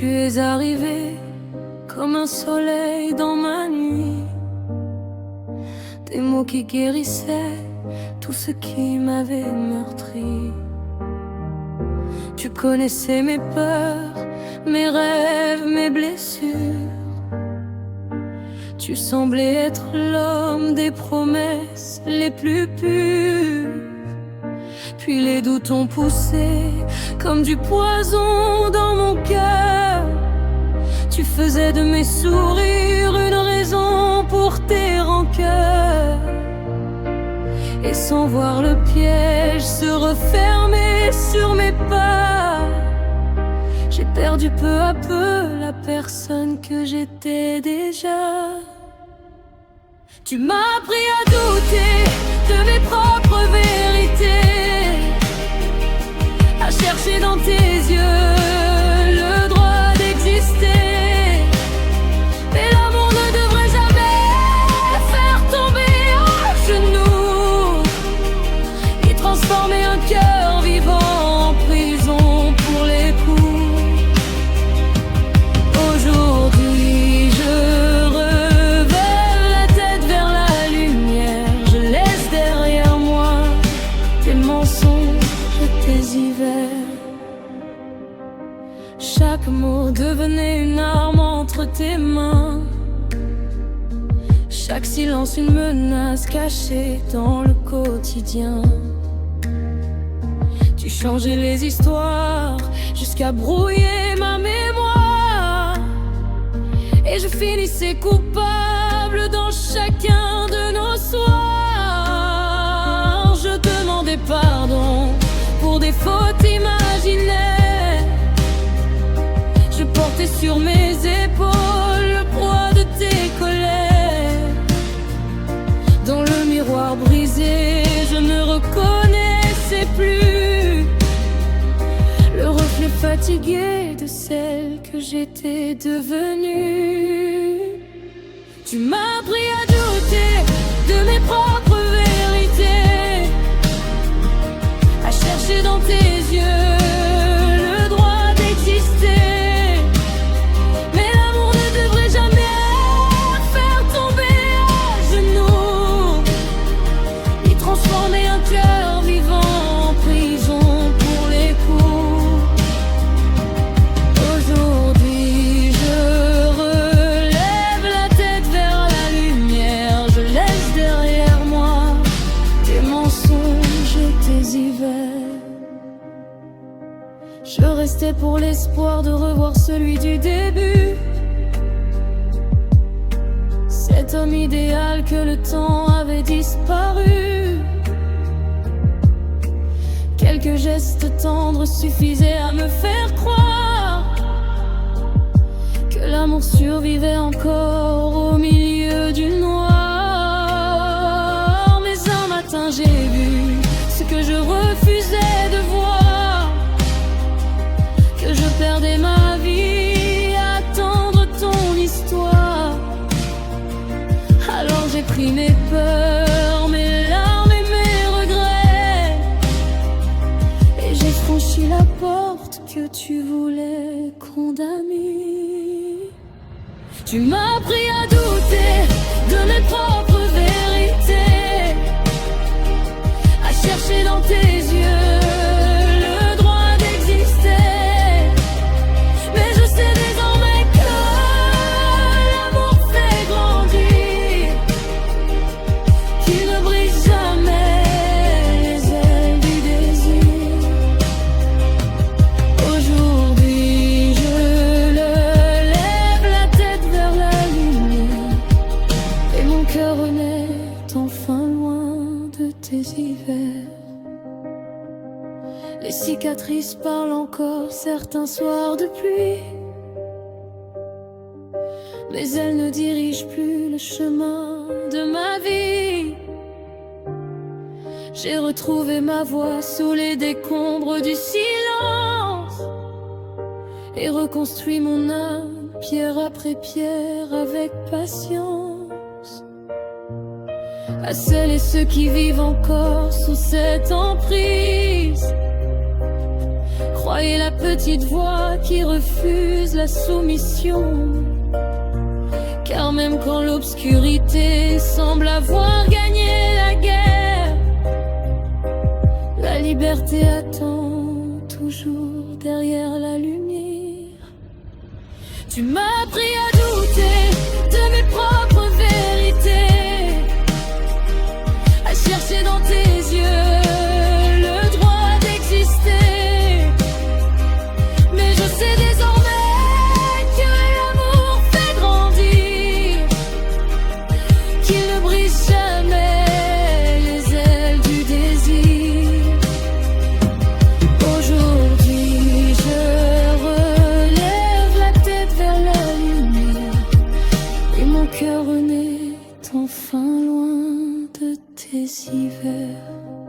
Tu es arrivé comme un soleil dans ma nuit, des mots qui guérissaient tout ce qui m'avait meurtri. Tu connaissais mes peurs, mes rêves, mes blessures. Tu semblais être l'homme des promesses les plus pures. Puis les doutes ont poussé comme du poison dans mon cœur. Tu faisais de mes sourires une raison pour tes rancœurs. Et sans voir le piège se refermer sur mes pas, j'ai perdu peu à peu la personne que j'étais déjà. Tu m'as appris à douter de mes propres vérités, à chercher dans tes yeux le droit d'exister. Mais l'amour ne devrait jamais faire tomber à genoux, et transformer un cœur vivant en prison pour les coups. Aujourd'hui je relève la tête vers la lumière. Je laisse derrière moi tes mensonges et tes hivers. Chaque mot devenait une arme entre tes mains, chaque silence une menace cachée dans le quotidien. Tu changeais les histoires jusqu'à brouiller ma mémoire, et je finissais coupable dans chacun de nos soirs. Je demandais pardon pour des fautes imaginaires. Je portais sur mes épaules le poids de tes colères. Dans le miroir brisé, je ne reconnaissais plus le reflet fatigué de celle que j'étais devenue. Tu m'as appris à douter de mes propres vérités, à chercher dans tes yeux le droit d'exister. Mais l'amour ne devrait jamais faire tomber à genoux, ni transformer un cœur vivant en prison pour les coups. Aujourd'hui je relève la tête vers la lumière. Je laisse derrière moi tes mensonges et tes hivers. Je restais pour l'espoir de revoir celui du début, cet homme idéal que le temps avait disparu. Quelques gestes tendres suffisaient à me faire croire que l'amour survivait encore au milieu du noir. Mais un matin j'ai vu ce que je refusais de voir, que je perdais ma vie à attendre ton histoire. Alors j'ai pris mes peurs, mes larmes et mes regrets, et j'ai franchi la porte que tu voulais condamner. Tu m'as appris à douter de mes propres vérités, à chercher dans tes yeux le droit d'exister. Mais je sais désormais que l'amour fait grandir, qu'il ne brise jamais les ailes du désir. Aujourd'hui je lève la tête vers la lumière, et mon cœur renaît enfin loin de tes hivers. Les cicatrices parlent encore certains soirs de pluie, mais elles ne dirigent plus le chemin de ma vie. J'ai retrouvé ma voix sous les décombres du silence, et reconstruit mon âme pierre après pierre avec patience. À celles et ceux qui vivent encore sous cette emprise, Croyez la petite voix qui refuse la soumission. Car même quand l'obscurité semble avoir gagné la guerre, la liberté attend toujours derrière la lumière. Tu m'as appris à douter de mes propres vérités, à chercher dans tes yeux le droit d'exister. Mais je sais désormais que l'amour fait grandir, qu'il ne brise jamais les ailes du désir. Aujourd'hui je relève la tête vers la lumière, et mon cœur renaît enfin loin de tes hivers.